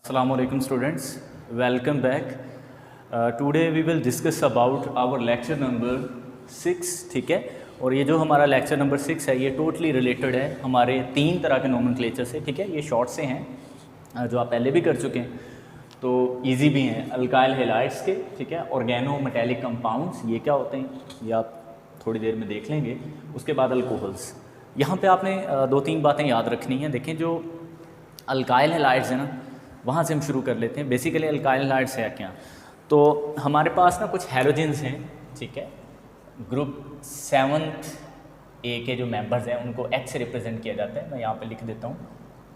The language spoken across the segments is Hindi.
Assalamualaikum students, welcome back. Today we will discuss about our lecture number 6. ठीक है, और ये जो हमारा लेक्चर नंबर 6 है ये टोटली रिलेटेड है हमारे 3 तरह के नोमेनक्लेचर से. ठीक है, ये शॉर्ट से हैं जो आप पहले भी कर चुके हैं, तो इजी भी हैं. अल्काइल हैलाइड्स के, ठीक है, ऑर्गेनो मेटेलिक कंपाउंड्स ये क्या होते हैं ये आप थोड़ी देर में देख लेंगे. उसके बाद अल्कोहल्स. यहाँ पे आपने 2-3 बातें याद रखनी हैं. देखें, जो अल्काइल हैलाइड्स है ना, वहाँ से हम शुरू कर लेते हैं. बेसिकली अल्काइल हैलाइड्स है क्या, तो हमारे पास ना कुछ हैलोजेंस हैं. ठीक है, ग्रुप 7th ए के जो मेंबर्स हैं उनको H से रिप्रेजेंट किया जाता है. मैं यहाँ पे लिख देता हूँ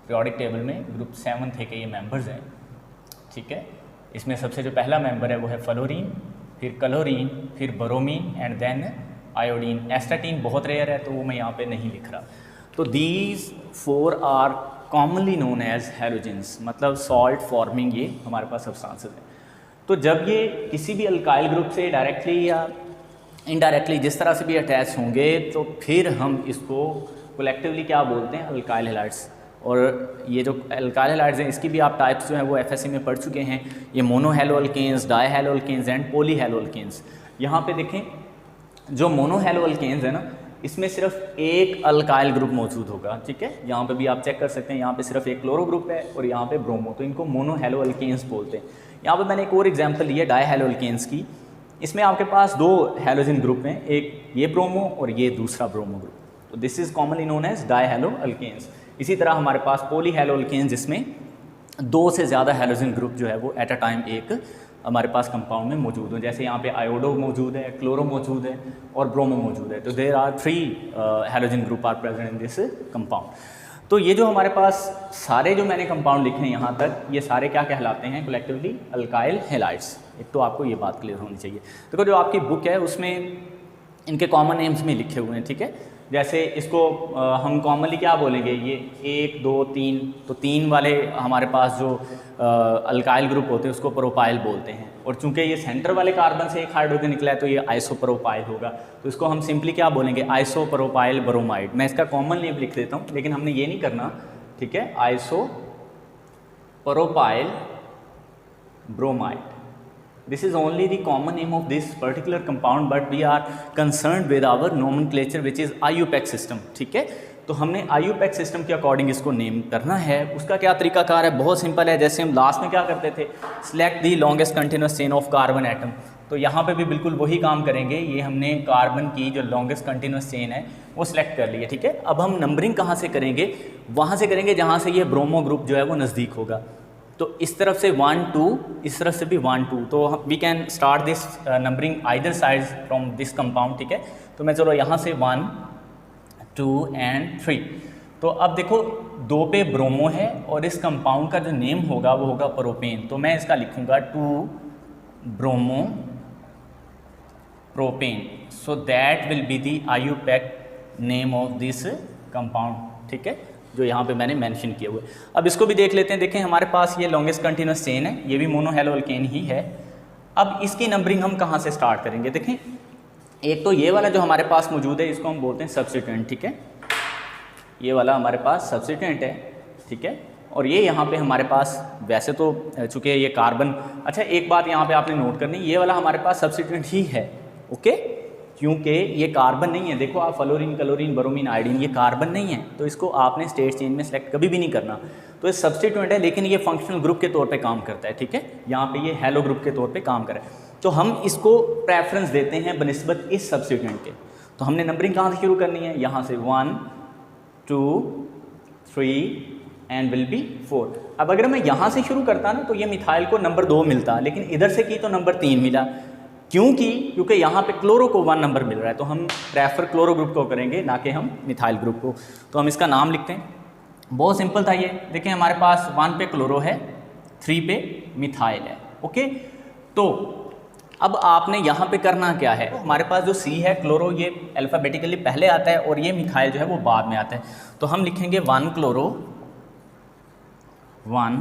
पीरियोडिक टेबल में ग्रुप 7th ए के ये मेंबर्स हैं. ठीक है, इसमें सबसे जो पहला मेंबर है वो है फ्लोरीन, फिर क्लोरीन, फिर bromine and then iodine. Astatine बहुत रेयर है तो वो मैं यहाँ पे नहीं लिख रहा. तो these 4 are commonly known as halogens, मतलब सॉल्ट फॉर्मिंग ये हमारे पास सब्सटेंसेस हैं. तो जब ये किसी भी अल्काइल ग्रुप से डायरेक्टली या इनडायरेक्टली जिस तरह से भी अटैच होंगे तो फिर हम इसको कलेक्टिवली क्या बोलते हैं, अल्काइल हैलाइड्स. और ये जो अल्काइल हैलाइड्स हैं इसकी भी आप टाइप्स जो हैं वो एफएससी में पढ़ चुके हैं. ये मोनोहैलोअल्केन्स, डायहैलोअल्केन्स एंड पॉलीहैलोअल्केन्स. यहाँ पे देखें, जो मोनोहैलोअल्केन्स है ना, इसमें सिर्फ एक अल्काइल ग्रुप मौजूद होगा. ठीक है, यहाँ पे भी आप चेक कर सकते हैं, यहाँ पे सिर्फ एक क्लोरो ग्रुप है और यहाँ पे ब्रोमो, तो इनको मोनोहैलोअल्केन्स बोलते हैं. यहाँ पे मैंने एक और एग्जांपल लिया डायहैलोअल्केन्स की. इसमें आपके पास 2 हैलोजन ग्रुप हैं, एक ये ब्रोमो और ये दूसरा ब्रोमो ग्रुप. तो this is commonly known as dihaloalkanes. इसी तरह हमारे पास पॉलीहैलोअल्केन्स, जिसमें 2 से ज़्यादा हैलोजन ग्रुप जो है वो एट अ टाइम एक हमारे पास कंपाउंड में मौजूद हो. जैसे यहाँ पे आयोडो मौजूद है, क्लोरो मौजूद है और ब्रोमो मौजूद है. तो there are 3 halogen group are present in this compound. तो ये जो हमारे पास सारे जो मैंने कंपाउंड लिखे हैं यहाँ तक, ये सारे क्या कहलाते हैं कलेक्टिवली, अल्काइल हैलाइड्स. एक तो आपको ये बात क्लियर होनी चाहिए. देखो, जो आपकी बुक है उसमें इनके कॉमन नेम्स में लिखे हुए हैं. ठीक है, जैसे इसको हम कॉमनली क्या बोलेंगे, ये 1, 2, 3, तो 3 वाले हमारे पास जो अल्काइल ग्रुप होते हैं उसको प्रोपाइल बोलते हैं. और चूंकि ये सेंटर वाले कार्बन से एक हाइड्रोजन निकला है तो ये आइसोप्रोपाइल होगा. तो इसको हम सिंपली क्या बोलेंगे, आइसोप्रोपाइल ब्रोमाइड. मैं इसका कॉमन नेम लिख देता हूँ, लेकिन हमने ये नहीं करना. ठीक है, isopropyl bromide. This is only the common name of this particular compound, but we are concerned with our nomenclature which is IUPAC system. ठीक है, तो हमने IUPAC system के अकॉर्डिंग इसको नेम करना है. उसका क्या तरीकाकार है, बहुत सिंपल है. जैसे हम लास्ट में क्या करते थे, select the longest continuous chain of carbon atom. तो यहाँ पे भी बिल्कुल वही काम करेंगे. ये हमने कार्बन की जो लॉन्गेस्ट कंटिन्यूस चेन है वो सिलेक्ट कर ली है. ठीक है, अब हम नंबरिंग कहाँ से करेंगे, वहाँ से करेंगे जहाँ से ये ब्रोमो ग्रुप जो है वो नज़दीक होगा. तो इस तरफ से 1, 2, इस तरफ से भी 1, 2. तो we can start this numbering either side from this compound. ठीक है, तो मैं चलो यहाँ से 1, 2 एंड 3. तो अब देखो 2 पे ब्रोमो है और इस कंपाउंड का जो नेम होगा वो होगा प्रोपेन. तो मैं इसका लिखूँगा 2 bromo propane. So that will be the IUPAC name of this compound. ठीक है, जो यहाँ पे मैंने मेंशन किया हुआ है. अब इसको भी देख लेते हैं. देखें, हमारे पास ये लॉन्गेस्ट कंटिन्यूस चेन है, ये भी मोनोहैलोअल्केन ही है. अब इसकी नंबरिंग हम कहाँ से स्टार्ट करेंगे. देखें, एक तो ये वाला जो हमारे पास मौजूद है इसको हम बोलते हैं सब्स्टिट्यूएंट. ठीक है, ये वाला हमारे पास सब्स्टिट्यूएंट है. ठीक है, और ये यहाँ पे हमारे पास वैसे तो चूँकि ये कार्बन, अच्छा एक बात यहाँ पे आपने नोट करनी, ये वाला हमारे पास सब्स्टिट्यूएंट ही है. ओके, क्योंकि ये कार्बन नहीं है. देखो आप फ्लोरीन, क्लोरीन, ब्रोमीन, आयोडीन, ये कार्बन नहीं है, तो इसको आपने स्टेट चेन में सेलेक्ट कभी भी नहीं करना. तो ये सब्स्टिट्यूएंट है, लेकिन ये फंक्शनल ग्रुप के तौर पे काम करता है. ठीक है, यहाँ पे ये हैलो ग्रुप के तौर पे काम करे, तो हम इसको प्रेफरेंस देते हैं बनिस्बत इस सब्स्टिट्यूएंट के. तो हमने नंबरिंग कहाँ से शुरू करनी है, यहाँ से 1, 2, 3 एंड विल बी 4. अब अगर मैं यहाँ से शुरू करता ना तो ये मिथाइल को नंबर 2 मिलता, लेकिन इधर से की तो नंबर 3 मिला. क्योंकि यहाँ पे क्लोरो को 1 नंबर मिल रहा है, तो हम प्रेफर क्लोरो ग्रुप को करेंगे ना कि हम मिथाइल ग्रुप को. तो हम इसका नाम लिखते हैं. बहुत सिंपल था ये. देखें, हमारे पास 1 पे क्लोरो है, 3 पे मिथाइल है. ओके, तो अब आपने यहाँ पे करना क्या है, हमारे पास जो C है क्लोरो, ये अल्फ़ाबेटिकली पहले आता है और ये मिथाइल जो है वो बाद में आता है. तो हम लिखेंगे 1 क्लोरो, 1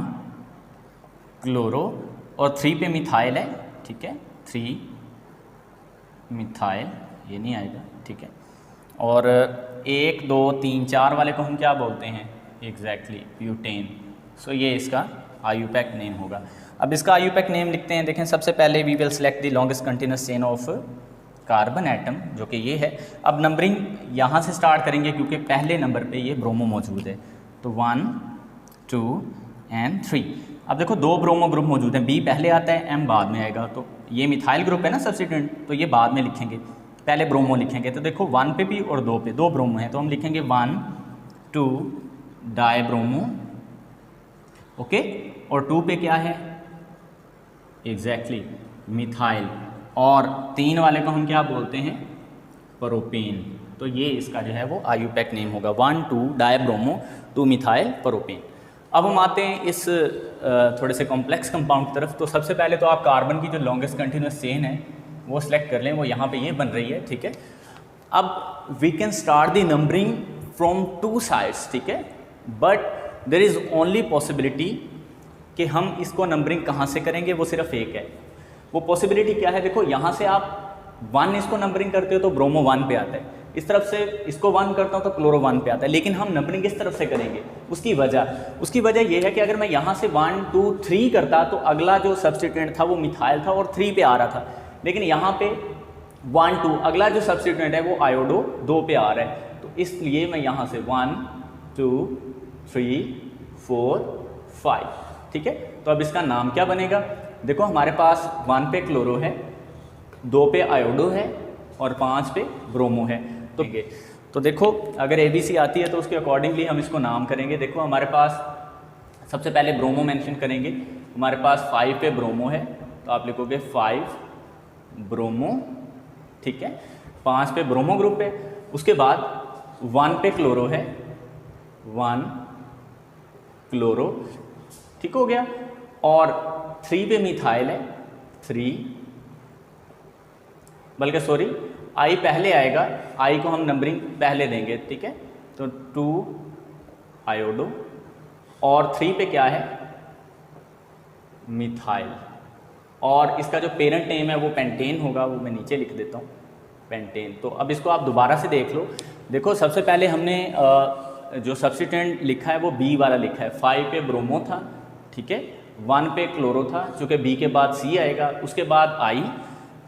क्लोरो और 3 पे मिथाइल है. ठीक है, 3 मिथाइल, ये नहीं आएगा. ठीक है, और 1, 2, 3, 4 वाले को हम क्या बोलते हैं, एग्जैक्टली ब्यूटेन. सो ये इसका IUPAC नेम होगा। अब इसका IUPAC नेम लिखते हैं। देखें सबसे पहले we will select the longest continuous chain of carbon atom, जो कि ये है। अब नंबरिंग यहाँ से स्टार्ट करेंगे क्योंकि पहले नंबर पे ये ब्रोमो मौजूद है। तो 1 2 एंड 3। अब देखो 2 ब्रोमो ग्रुप मौजूद हैं, B पहले आता है, M बाद में आएगा। तो ये मिथाइल ग्रुप है ना सब्स्टिट्यूएंट, तो ये बाद में लिखेंगे, पहले ब्रोमो लिखेंगे। तो देखो 1 पे भी और 2 पे 2 ब्रोमो हैं, तो हम लिखेंगे 1 2 डायब्रोमो, ओके। और 2 पे क्या है, एग्जैक्टली मिथाइल। और 3 वाले को हम क्या बोलते हैं, प्रोपेन। तो ये इसका जो है वो IUPAC नेम होगा, 1 2 डायब्रोमो 2 मिथाइल प्रोपेन। अब हम आते हैं इस थोड़े से कॉम्प्लेक्स कंपाउंड की तरफ। तो सबसे पहले तो आप कार्बन की जो लॉन्गेस्ट कंटिन्यूस चेन है वो सिलेक्ट कर लें, वो यहाँ पे ये बन रही है, ठीक है। अब we can start the numbering from 2 sides, ठीक है, but there is only possibility कि हम इसको नंबरिंग कहाँ से करेंगे, वो सिर्फ एक है। वो पॉसिबिलिटी क्या है, देखो यहाँ से आप 1 इसको नंबरिंग करते हो तो ब्रोमो 1 पे आता है, इस तरफ से इसको 1 करता हूँ तो क्लोरो 1 पे आता है। लेकिन हम नंबरिंग इस तरफ से करेंगे, उसकी वजह ये है कि अगर मैं यहाँ से 1 2 3 करता तो अगला जो सब्स्टिट्यूएंट था वो मिथाइल था और 3 पे आ रहा था। लेकिन यहाँ पे 1 2 अगला जो सब्स्टिट्यूएंट है वो आयोडो 2 पे आ रहा है। तो इसलिए मैं यहाँ से 1 2 3 4 5, ठीक है। तो अब इसका नाम क्या बनेगा, देखो हमारे पास 1 पे क्लोरो है, 2 पे आयोडो है और 5 पे ब्रोमो है। तो देखो अगर ABC आती है तो उसके अकॉर्डिंगली हम इसको नाम करेंगे। देखो हमारे पास सबसे पहले ब्रोमो मेंशन करेंगे, हमारे पास 5 पे ब्रोमो है तो आप लिखोगे 5 ब्रोमो, ठीक है। 5 पे ब्रोमो ग्रुप है, उसके बाद 1 पे क्लोरो है, 1 क्लोरो, ठीक हो गया। और 3 पे मिथाइल है, 3, बल्कि सॉरी I पहले आएगा, I को हम नंबरिंग पहले देंगे, ठीक है। तो 2 आयोडो और 3 पे क्या है, मिथाइल। और इसका जो पेरेंट नेम है वो पेंटेन होगा, वो मैं नीचे लिख देता हूँ, पेंटेन। तो अब इसको आप दोबारा से देख लो। देखो सबसे पहले हमने जो सब्स्टिट्यूएंट लिखा है वो B वाला लिखा है, 5 पे ब्रोमो था, ठीक है, 1 पे क्लोरो था, चूँकि B के बाद C आएगा, उसके बाद I,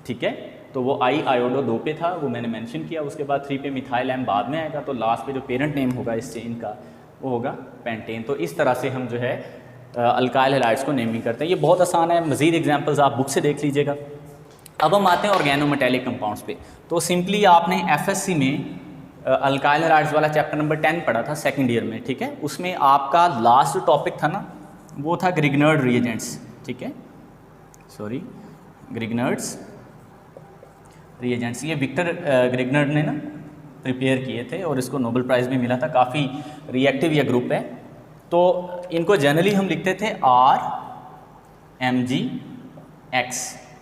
ठीक है। तो वो I आयोडो 2 पे था, वो मैंने मेंशन किया। उसके बाद 3 पे मिथाइल M बाद में आएगा। तो लास्ट पे जो पेरेंट नेम होगा इस चेन का वो होगा पेंटेन। तो इस तरह से हम जो है अल्काइल हैलाइड्स को नेमिंग करते हैं। ये बहुत आसान है, मज़ीद एग्जांपल्स आप बुक से देख लीजिएगा। अब हम आते हैं ऑर्गेनोमेटेलिक कंपाउंड्स पे। तो सिंपली आपने FSC में अल्काइल हैलाइड्स वाला चैप्टर नंबर 10 पढ़ा था सेकेंड ईयर में, ठीक है। उसमें आपका लास्ट टॉपिक था ना, वो था ग्रिग्नर्ड रिएजेंट्स, ठीक है, सॉरी ग्रिग्नर्ड्स रिएजेंट्स। ये विक्टर ग्रिग्नर्ड ने ना प्रिपेयर किए थे और इसको नोबेल प्राइज़ भी मिला था। काफ़ी रिएक्टिव ये ग्रुप है। तो इनको जनरली हम लिखते थे RMgX,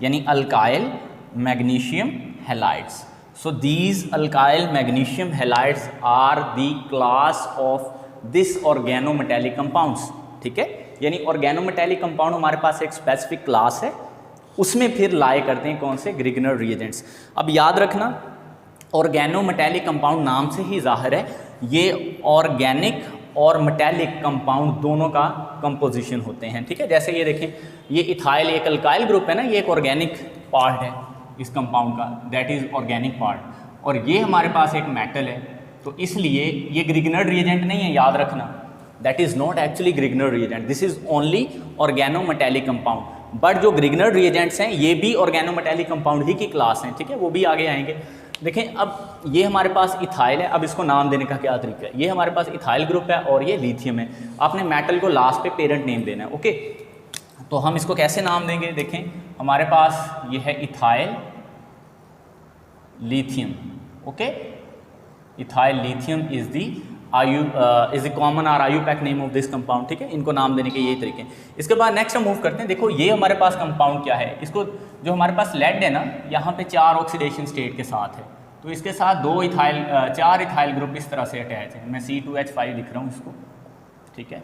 यानी alkyl magnesium halides. So these alkyl magnesium halides are the class of this organometallic compounds, ठीक है। यानी ऑर्गेनोमेटेलिक कंपाउंड हमारे पास एक स्पेसिफिक क्लास है, उसमें फिर लाए करते हैं कौन से, ग्रिग्नर्ड रिएजेंट्स। अब याद रखना ऑर्गेनोमेटेलिक कंपाउंड नाम से ही जाहिर है ये ऑर्गेनिक और मेटेलिक कंपाउंड दोनों का कंपोजिशन होते हैं, ठीक है। जैसे ये देखें, ये इथाइल एक अल्काइल ग्रुप है ना, ये एक ऑर्गेनिक पार्ट है इस कंपाउंड का, दैट इज़ ऑर्गेनिक पार्ट। और ये हमारे पास एक मेटल है, तो इसलिए ये ग्रिग्नर्ड रिएजेंट नहीं है, याद रखना, that is not actually Grignard reagent, this is only organometallic compound. But जो ग्रिग्नर्ड रिएजेंट्स हैं ये भी ऑर्गेनोमेटेलिक कंपाउंड ही की क्लास हैं, ठीक है, वो भी आगे आएंगे। देखें अब ये हमारे पास इथाइल है, अब इसको नाम देने का क्या तरीका है। ये हमारे पास इथाइल ग्रुप है और ये लिथियम है। आपने मेटल को लास्ट पे पेरेंट नेम देना है, ओके। तो हम इसको कैसे नाम देंगे, देखें हमारे पास ये है ethyl lithium, okay. Ethyl lithium is the is the common or IUPAC name of this compound, ठीक है। इनको नाम देने के यही तरीके हैं। इसके बाद नेक्स्ट हम मूव करते हैं। देखो ये हमारे पास कंपाउंड क्या है, इसको जो हमारे पास लेड है ना, यहाँ पे 4 ऑक्सीडेशन स्टेट के साथ है, तो इसके साथ 4 इथाइल ग्रुप इस तरह से अटैच है। मैं C2H5 लिख रहा हूँ इसको, ठीक है।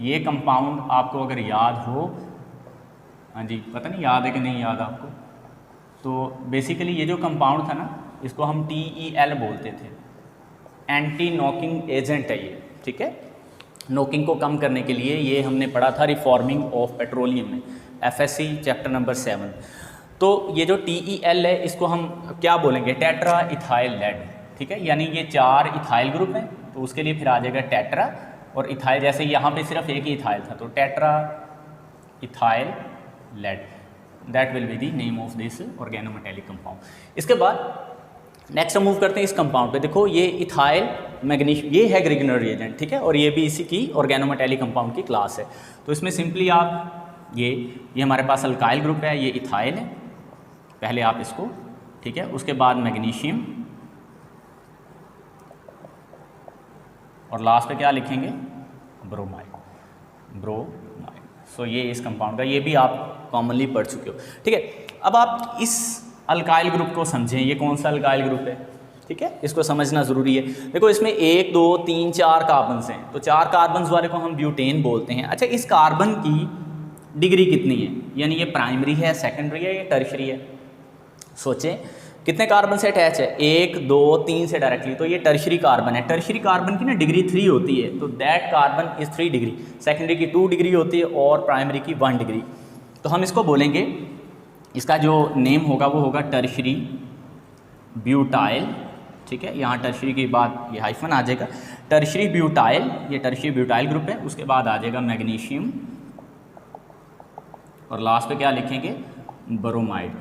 ये कंपाउंड आपको अगर याद हो, हाँ जी, पता नहीं याद है कि नहीं याद आपको, तो बेसिकली ये जो कंपाउंड था ना, इसको हम TEL बोलते थे, एंटी नॉकिंग एजेंट है ये, ठीक है। नोकिंग को कम करने के लिए, ये हमने पढ़ा था रिफॉर्मिंग ऑफ पेट्रोलियम में, FSC चैप्टर नंबर 7। तो ये जो TEL है इसको हम क्या बोलेंगे, टेट्रा इथाइल लेड, ठीक है, यानी ये 4 इथाइल ग्रुप हैं, तो उसके लिए फिर आ जाएगा टेट्रा और इथाइल, जैसे यहाँ पे सिर्फ एक ही इथाइल था तो tetra ethyl lead, that will be the name of this organometallic compound. इसके बाद नेक्स्ट हम मूव करते हैं इस कंपाउंड पे। देखो ये इथाइल मैग्नीशियम, ये है ग्रिगनर रिएजेंट, ठीक है, और ये भी इसी की ऑर्गेनोमेटेलिक कंपाउंड की क्लास है। तो इसमें सिंपली आप ये हमारे पास अल्काइल ग्रुप है, ये इथाइल है, पहले आप इसको, ठीक है, उसके बाद मैग्नीशियम और लास्ट पे क्या लिखेंगे, ब्रोमाइड, ब्रोमाइड। सो ये इस कंपाउंड का, ये भी आप कॉमनली पढ़ चुके हो, ठीक है। अब आप इस अल्काइल ग्रुप को समझें, ये कौन सा अल्काइल ग्रुप है, ठीक है, इसको समझना ज़रूरी है। देखो इसमें 1 2 3 4 कार्बन्स हैं, तो 4 कार्बन्स वाले को हम ब्यूटेन बोलते हैं। अच्छा, इस कार्बन की डिग्री कितनी है, यानी ये प्राइमरी है, सेकेंडरी है, या टर्शरी है? सोचें कितने कार्बन से अटैच है, 1 2 3 से डायरेक्टली, तो ये टर्शरी कार्बन है। टर्शरी कार्बन की ना डिग्री 3 होती है, तो that carbon is 3 degree, secondary की 2 डिग्री होती है और प्राइमरी की 1 डिग्री। तो हम इसको बोलेंगे, इसका जो नेम होगा वो होगा टर्शरी ब्यूटाइल, ठीक है, यहाँ टर्शरी के बाद ये हाइफन आ जाएगा, टर्शरी ब्यूटाइल, ये टर्शरी ब्यूटाइल ग्रुप है। उसके बाद आ जाएगा मैग्नीशियम और लास्ट पे क्या लिखेंगे, ब्रोमाइड।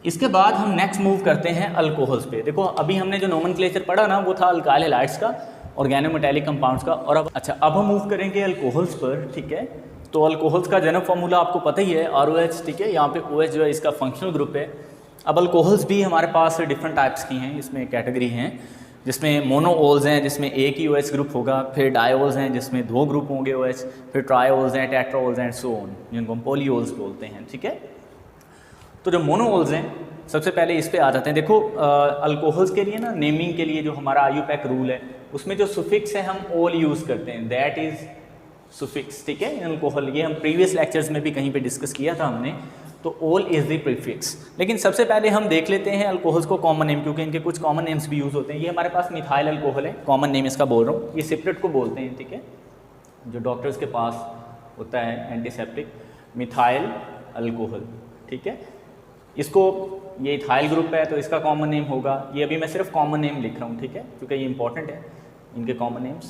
इसके बाद हम नेक्स्ट मूव करते हैं अल्कोहल्स पे। देखो अभी हमने जो नोमेनक्लेचर पढ़ा ना वो था अल्काइल हैलाइड्स का, ऑर्गेनोमेटेलिक कंपाउंड्स का, और अब हम मूव करेंगे अल्कोहल्स पर, ठीक है। तो अल्कोहल्स का जनरल फार्मूला आपको पता ही है, ROH, ठीक है, यहाँ पे OH जो है इसका फंक्शनल ग्रुप है। अब अल्कोहल्स भी हमारे पास डिफरेंट टाइप्स की हैं, इसमें कैटेगरी हैं, जिसमें मोनोओल्स हैं जिसमें एक ही OH ग्रुप होगा, फिर डायोल्स हैं जिसमें 2 ग्रुप होंगे OH, फिर ट्रायोल्स हैं, टेट्राओल्स एंड सो ऑन, जिनको हम पॉलीओल्स बोलते हैं, ठीक है। तो जो मोनोओल्स हैं सबसे पहले इस पे आ जाते हैं। देखो अल्कोहल्स के लिए ना नेमिंग के लिए जो हमारा IUPAC रूल है उसमें जो सुफिक्स है हम ओल यूज़ करते हैं, दैट इज़ सुफिक्स, ठीक है, इन अल्कोहल। ये हम प्रीवियस लेक्चर्स में भी कहीं पे डिस्कस किया था हमने, तो ओल इज़ द प्रीफिक्स। लेकिन सबसे पहले हम देख लेते हैं अल्कोहल्स को कॉमन नेम, क्योंकि इनके कुछ कॉमन नेम्स भी यूज़ होते हैं। ये हमारे पास मिथाइल अल्कोहल है, कॉमन नेम इसका बोल रहा हूँ, ये सिप्रेट को बोलते हैं, ठीक है, जो डॉक्टर्स के पास होता है एंटीसेप्टिक, मिथाइल अल्कोहल, ठीक है। इसको ये इथाइल ग्रुप है तो इसका कॉमन नेम होगा, ये अभी मैं सिर्फ कॉमन नेम लिख रहा हूँ, ठीक है, क्योंकि ये इंपॉर्टेंट है, इनके कॉमन नेम्स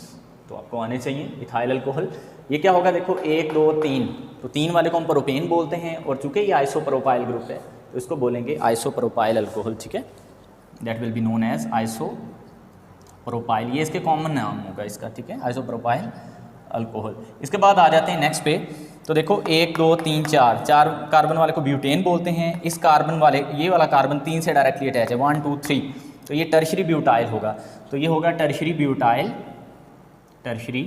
तो आपको आने चाहिए। इथाइल अल्कोहल ये क्या होगा, देखो 1 2 3, तो 3 वाले को हम प्रोपेन बोलते हैं, और चूंकि ये आइसोप्रोपाइल ग्रुप है तो इसको बोलेंगे आइसोप्रोपाइल अल्कोहल, ठीक है, that will be known as isopropyl, ये इसके कॉमन नाम होगा इसका, ठीक है, आइसोप्रोपाइल अल्कोहल। इसके बाद आ जाते हैं नेक्स्ट पे, तो देखो 1 2 3 4 कार्बन वाले को ब्यूटेन बोलते हैं। इस कार्बन वाले, ये वाला कार्बन 3 से डायरेक्टली अटैच है, 1 2 3, तो ये टर्शरी ब्यूटाइल होगा, तो ये होगा tertiary butyl, tertiary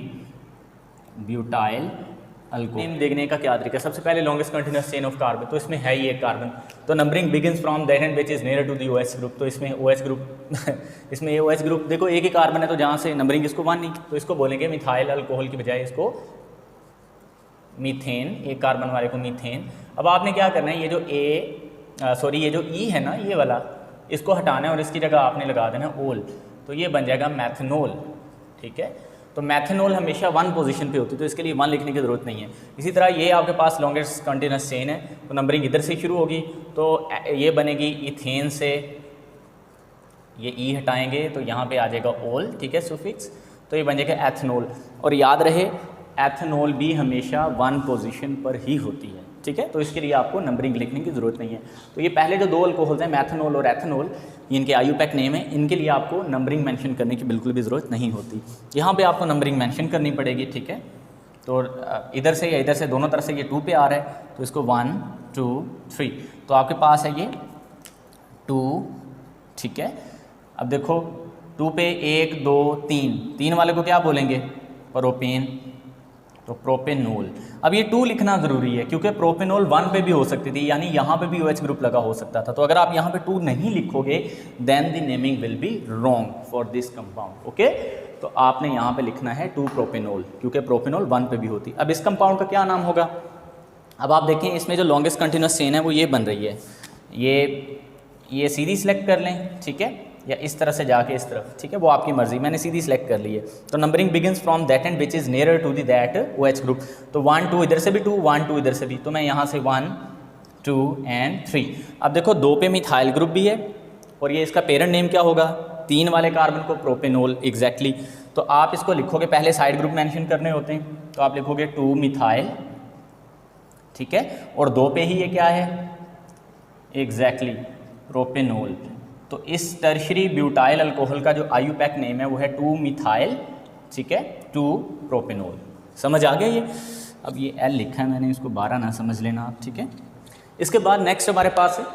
butyl alcohol. Name देखने का क्या तरीका है, सबसे पहले longest continuous chain of carbon, तो इसमें है ही एक कार्बन, तो numbering begins from that end which is near to the OH group, तो इसमें OH ग्रुप इसमें ये OH ग्रुप देखो एक ही कार्बन है, तो जहाँ से नंबरिंग इसको 1 नहीं, तो इसको बोलेंगे मिथाइल अल्कोहल की बजाय इसको मीथेन, एक कार्बन वाले को मीथेन। अब आपने क्या करना है, ये जो ये जो E है ना, ये वाला, इसको हटाना है और इसकी जगह आपने लगा देना ओल, तो ये बन जाएगा मैथनोल, ठीक है। तो मैथनोल हमेशा 1 पोजीशन पे होती है, तो इसके लिए 1 लिखने की ज़रूरत नहीं है। इसी तरह ये आपके पास लॉन्गेस्ट कंटिन्यूअस चेन है, तो नंबरिंग इधर से शुरू होगी, तो ये बनेगी इथेन से, ये E हटाएंगे तो यहाँ पे आ जाएगा ओल, ठीक है, सुफिक्स, तो ये बन जाएगा एथनोल। और याद रहे एथनॉल भी हमेशा 1 पोजीशन पर ही होती है, ठीक है, तो इसके लिए आपको नंबरिंग लिखने की ज़रूरत नहीं है। तो ये पहले जो 2 अल्कोहल्स हैं मैथनॉल और एथनॉल, इनके IUPAC नेम है, इनके लिए आपको नंबरिंग मेंशन करने की बिल्कुल भी ज़रूरत नहीं होती, यहाँ पे आपको नंबरिंग मेंशन करनी पड़ेगी, ठीक है। तो इधर से या इधर से दोनों तरफ से ये 2 पे आ रहा है, तो इसको 1 2 3, तो आपके पास है ये 2, ठीक है। अब देखो 2 पे 1 2 3 वाले को क्या बोलेंगे, प्रोपेन, तो प्रोपेनोल। अब ये 2 लिखना ज़रूरी है क्योंकि प्रोपेनोल 1 पे भी हो सकती थी, यानी यहाँ पे भी OH ग्रुप लगा हो सकता था, तो अगर आप यहाँ पे 2 नहीं लिखोगे then the naming will be wrong for this compound, okay. तो आपने यहाँ पे लिखना है 2 प्रोपेनोल, क्योंकि प्रोपेनोल 1 पे भी होती। अब इस कंपाउंड का क्या नाम होगा, अब आप देखें इसमें जो लॉन्गेस्ट कंटिन्यूअस चेन है वो ये बन रही है, ये सीरीज सेलेक्ट कर लें, ठीक है, या इस तरह से जाके इस तरफ, ठीक है, वो आपकी मर्जी, मैंने सीधी सेलेक्ट कर ली है। तो numbering begins from that end which is nearer to the that OH group. तो 1 2 इधर से भी 2, 1 2 इधर से भी, तो मैं यहाँ से 1 2 एंड 3। अब देखो 2 पे मिथाइल ग्रुप भी है और ये इसका पेरेंट नेम क्या होगा, 3 वाले कार्बन को प्रोपेनोल एग्जैक्टली। तो आप इसको लिखोगे, पहले साइड ग्रुप मेंशन करने होते हैं, तो आप लिखोगे 2 मिथाइल, ठीक है, और 2 पे ही ये क्या है एग्जैक्टली प्रोपेनोल। तो इस टर्शरी ब्यूटाइल अल्कोहल का जो IUPAC नेम है वो है 2 मिथाइल, ठीक है, 2 प्रोपेनोल। समझ आ गया ये? अब ये L लिखा है मैंने, इसको 12 ना समझ लेना आप, ठीक है। इसके बाद नेक्स्ट हमारे पास है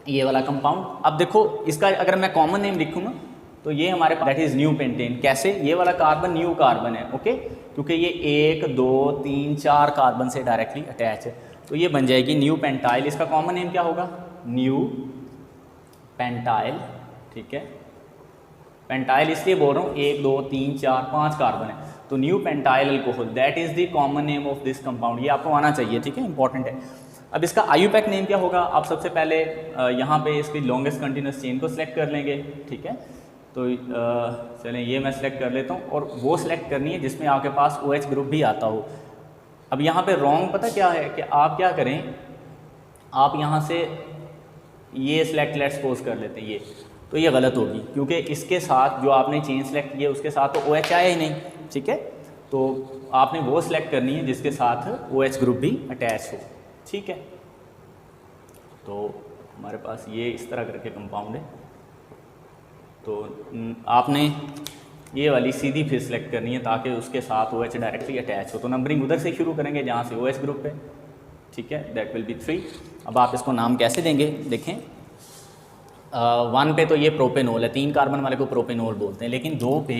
ये वाला कंपाउंड। अब देखो इसका अगर मैं कॉमन नेम लिखूँ ना, तो ये हमारे पास दैट इज़ न्यू पेंटेन। कैसे? ये वाला कार्बन न्यू कार्बन है, ओके, क्योंकि ये 1 2 3 4 कार्बन से डायरेक्टली अटैच है, तो ये बन जाएगी न्यू पेंटाइल। इसका कॉमन नेम क्या होगा? न्यू पेंटाइल, ठीक है। पेंटाइल इसलिए बोल रहा हूँ 1 2 3 4 5 कार्बन है, तो new pentyl alcohol that is the common name of this compound. ये आपको आना चाहिए, ठीक है, इंपॉर्टेंट है। अब इसका IUPAC नेम क्या होगा? आप सबसे पहले यहाँ पे इसकी लॉन्गेस्ट कंटिन्यूस चेन को सिलेक्ट कर लेंगे, ठीक है। तो चलें ये मैं सिलेक्ट कर लेता हूँ, और वो सिलेक्ट करनी है जिसमें आपके पास OH ग्रुप भी आता हो। अब यहाँ पे रॉन्ग पता क्या है कि आप क्या करें, आप यहाँ से ये सिलेक्ट लेट्स सपोज कर लेते हैं ये, तो ये गलत होगी क्योंकि इसके साथ जो आपने चेन सेलेक्ट की है उसके साथ तो OH आया ही नहीं, ठीक है। तो आपने वो सिलेक्ट करनी है जिसके साथ OH ग्रुप भी अटैच हो, ठीक है। तो हमारे पास ये इस तरह करके कंपाउंड है, तो आपने ये वाली सीधी फिर सेलेक्ट करनी है ताकि उसके साथ OH डायरेक्टली अटैच हो। तो नंबरिंग उधर से शुरू करेंगे जहाँ से OH ग्रुप है, ठीक है, दैट विल बी 3। अब आप इसको नाम कैसे देंगे देखें। 1 पे तो ये प्रोपेनोल है, 3 कार्बन वाले को प्रोपेनोल बोलते हैं, लेकिन 2 पे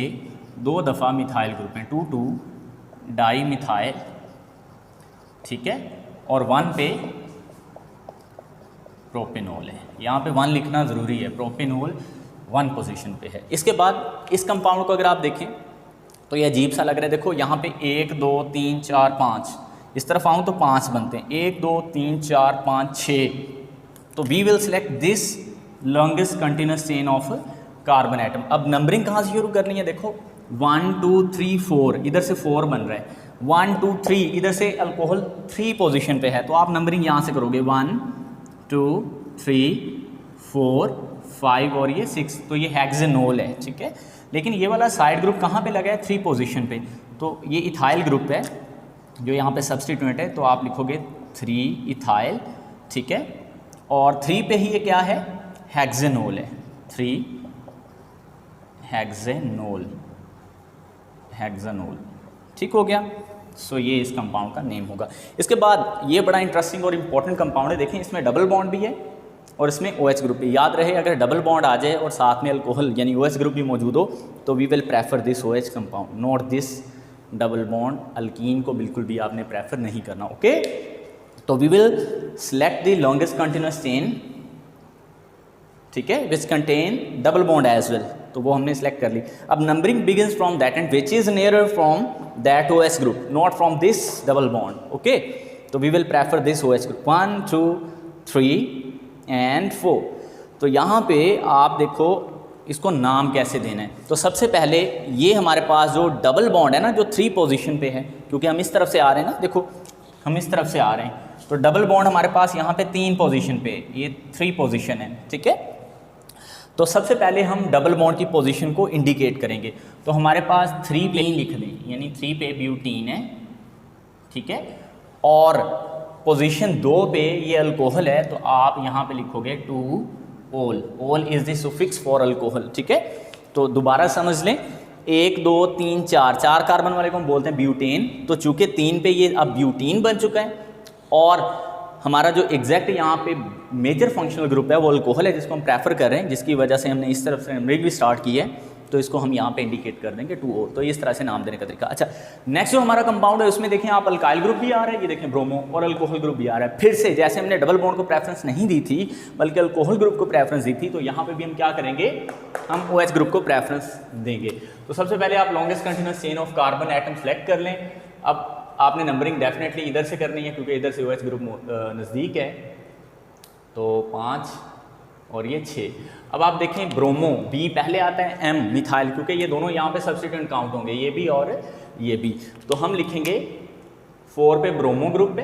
2 दफ़ा मिथाइल ग्रुप है, 2 2 डाई मिथाइल, ठीक है, और 1 पे प्रोपेनोल है। यहाँ पे 1 लिखना ज़रूरी है, प्रोपेनोल 1 पोजीशन पे है। इसके बाद इस कंपाउंड को अगर आप देखें तो ये अजीब सा लग रहा है। देखो यहाँ पे 1 2 3 4 5, इस तरफ आऊँ तो 5 बनते हैं, 1 2 3 4 5 6। तो we will select this longest continuous chain of carbon atom. अब नंबरिंग कहाँ से शुरू करनी है? देखो 1 2 3 4, इधर से 4 बन रहा है, 1 2 3 इधर से अल्कोहल 3 पोजीशन पे है, तो आप नंबरिंग यहाँ से करोगे 1 2 3 4 5 और ये 6, तो ये हेक्सेनोल है, ठीक है। लेकिन ये वाला साइड ग्रुप कहाँ पे लगा है? 3 पोजीशन पे, तो ये इथाइल ग्रुप है जो यहाँ पे सब्स्टिट्यूएंट है, तो आप लिखोगे 3 इथाइल, ठीक है, और 3 पे ही ये क्या है? हेक्सेनोल है, 3 हेक्सेनोल, हेक्सेनोल, ठीक हो गया। सो ये इस कंपाउंड का नेम होगा। इसके बाद ये बड़ा इंटरेस्टिंग और इम्पॉर्टेंट कंपाउंड है, देखें इसमें डबल बॉन्ड भी है और इसमें OH ग्रुप भी। याद रहे अगर डबल बॉन्ड आ जाए और साथ में अल्कोहल यानी OH ग्रुप भी मौजूद हो तो we will prefer this OH compound, not this double bond. Alkene को बिल्कुल भी आपने प्रेफर नहीं करना, ओके। तो we will select the longest continuous chain, ठीक है, which contain double bond as well, तो वो हमने सेलेक्ट कर ली। अब numbering begins from that end which is nearer from that OH group, not from this double bond, okay. तो we will prefer this OH group, 1 2 3 and 4। तो यहाँ पे आप देखो इसको नाम कैसे देना है। तो सबसे पहले ये हमारे पास जो डबल बॉन्ड है ना, जो 3 पोजीशन पे है, क्योंकि हम इस तरफ से आ रहे हैं ना, देखो हम इस तरफ से आ रहे हैं, तो डबल बॉन्ड हमारे पास यहाँ पे 3 पोजीशन पे, ये 3 पोजीशन है, ठीक है। तो सबसे पहले हम डबल बॉन्ड की पोजीशन को इंडिकेट करेंगे, तो हमारे पास 3 पे ही लिख दें, यानी 3 पे ब्यूटीन है, ठीक है, और पोजीशन 2 पे ये अल्कोहल है, तो आप यहाँ पे लिखोगे 2 ओल, ओल is the suffix for alcohol, ठीक है। तो दोबारा समझ लें, 1 2 3 4 कार्बन वाले को हम बोलते हैं ब्यूटेन, तो चूंकि 3 पे ये अब ब्यूटीन बन चुका है, और हमारा जो एग्जैक्ट यहाँ पे मेजर फंक्शनल ग्रुप है वो अल्कोहल है जिसको हम प्रेफर कर रहे हैं, जिसकी वजह से हमने इस तरफ से नंबरिंग भी स्टार्ट की है, तो इसको हम यहाँ पे इंडिकेट कर देंगे 2O। तो इस तरह से नाम देने का तरीका। अच्छा, नेक्स्ट जो हमारा कंपाउंड है उसमें देखें आप अल्काइल ग्रुप भी आ रहा है, ये देखें ब्रोमो, और अल्कोहल ग्रुप भी आ रहा है। फिर से जैसे हमने डबल बॉन्ड को प्रेफरेंस नहीं दी थी बल्कि अल्कोहल ग्रुप को प्रेफरेंस दी थी, तो यहाँ पे भी हम क्या करेंगे, हम OH ग्रुप को प्रेफरेंस देंगे। तो सबसे पहले आप longest continuous chain of carbon atom select कर लें। अब आपने नंबरिंग डेफिनेटली इधर से करनी है क्योंकि इधर से OH ग्रुप नज़दीक है, तो 5 और ये 6। अब आप देखें ब्रोमो, बी पहले आता है, एम मिथाइल, क्योंकि ये दोनों यहाँ पे सब्स्टिट्यूएंट काउंट होंगे, ये भी और ये भी। तो हम लिखेंगे 4 पे ब्रोमो ग्रुप पे,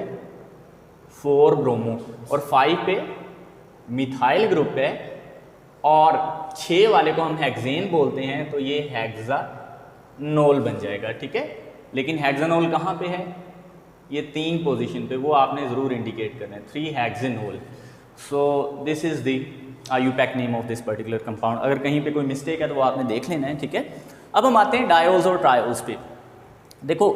4 ब्रोमो, और 5 पे मिथाइल ग्रुप है, और 6 वाले को हम हेक्सेन बोलते हैं, तो ये हेक्सानोल बन जाएगा। ठीक है, लेकिन हेक्सानोल कहाँ पे है? ये 3 पोजीशन पे, वो आपने ज़रूर इंडिकेट करना है, 3 hexanol. So this is the IUPAC name of this particular compound. अगर कहीं पे कोई मिस्टेक है तो वो आपने देख लेना है। ठीक है, अब हम आते हैं डायोल्स और ट्रायोल्स पे। देखो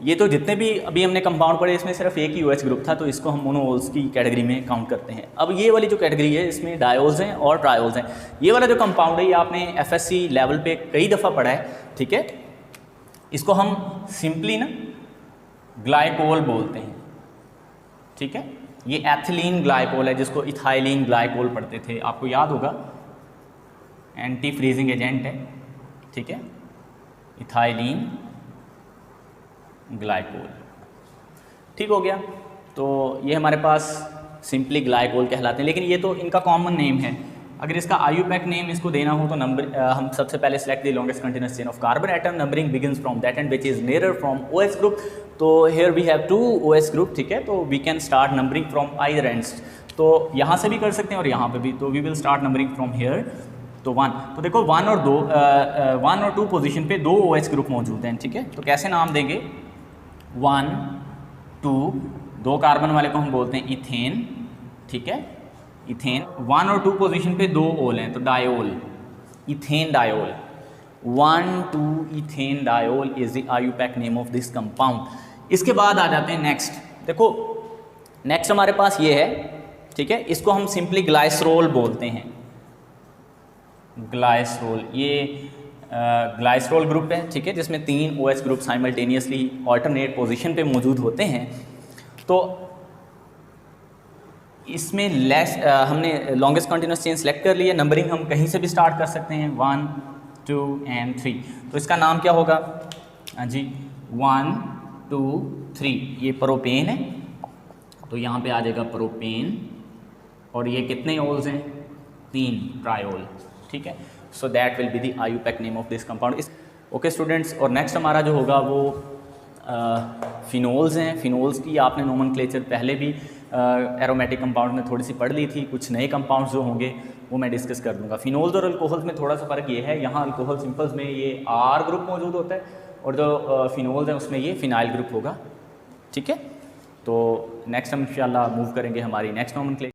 ये तो जितने भी अभी हमने कंपाउंड पढ़े, इसमें सिर्फ एक ही OH ग्रुप था, तो इसको हम मोनोल्स की कैटेगरी में काउंट करते हैं। अब ये वाली जो कैटेगरी है, इसमें डायोल्स हैं और ट्रायोल्स हैं। ये वाला जो कंपाउंड है, ये आपने FSC लेवल पे कई दफ़ा पढ़ा है। ठीक है, इसको हम सिंपली ना ग्लाइकोल बोलते हैं। ठीक है, ये एथिलीन ग्लाइकोल है, जिसको इथाइलिन ग्लाइकोल पढ़ते थे, आपको याद होगा, एंटी फ्रीजिंग एजेंट है। ठीक है, इथाइलिन ग्लाइकोल। ठीक हो गया, तो ये हमारे पास सिंपली ग्लाइकोल कहलाते हैं, लेकिन ये तो इनका कॉमन नेम है। अगर इसका IUPAC नेम इसको देना हो तो नंबर हम सबसे पहले select the longest continuous chain of carbon atom, numbering begins from that end which is nearer from OH group. तो here we have 2 OH group. ठीक है, तो we can start numbering from either ends. तो यहाँ से भी कर सकते हैं और यहाँ पे भी। तो we will start numbering from here. तो 1, तो देखो 1 और 2 पोजीशन पे 2 OH ग्रुप मौजूद हैं। ठीक है, तो कैसे नाम देंगे? 1 2, 2 कार्बन वाले को हम बोलते हैं इथेन। ठीक है, इथेन। 1 और 2 पोजीशन पे 2 ओल हैं, तो diol, ethane diol. 1 2 ethane diol is the IUPAC name of this compound. इसके बाद आ जाते हैं नेक्स्ट। देखो नेक्स्ट हमारे पास ये है। ठीक है, इसको हम सिंपली ग्लाइसरोल बोलते हैं, ग्लाइसरोल। ये ग्लाइसरोल ग्रुप है। ठीक है, जिसमें 3 OH group simultaneously alternate position पे मौजूद होते हैं। तो इसमें हमने लॉन्गेस्ट कंटिन्यूस चेन सेलेक्ट कर लिया। नंबरिंग हम कहीं से भी स्टार्ट कर सकते हैं, 1 2 एंड 3। तो इसका नाम क्या होगा? हाँ जी, 1 2 3। ये प्रोपेन है, तो यहाँ पे आ जाएगा प्रोपेन। और ये कितने ओल्स हैं? 3 ट्रायोल। ठीक है, so that will be the IUPAC name of this compound. Okay students, और नेक्स्ट हमारा जो होगा वो फिनोल्स हैं। फिनोल्स की आपने नोमेनक्लेचर पहले भी एरोमेटिक कंपाउंड में थोड़ी सी पढ़ ली थी। कुछ नए कंपाउंड्स जो होंगे वो मैं डिस्कस कर दूंगा। फिनोल्स और अल्कोहल्स में थोड़ा सा फ़र्क ये है, यहाँ अल्कोहल सिंपल्स में ये R ग्रुप मौजूद होता है, और जो फिनोल्स हैं उसमें ये फिनाइल ग्रुप होगा। ठीक है, तो नेक्स्ट हम इंशाल्लाह मूव करेंगे हमारी नेक्स्ट नोमेनक्लेचर।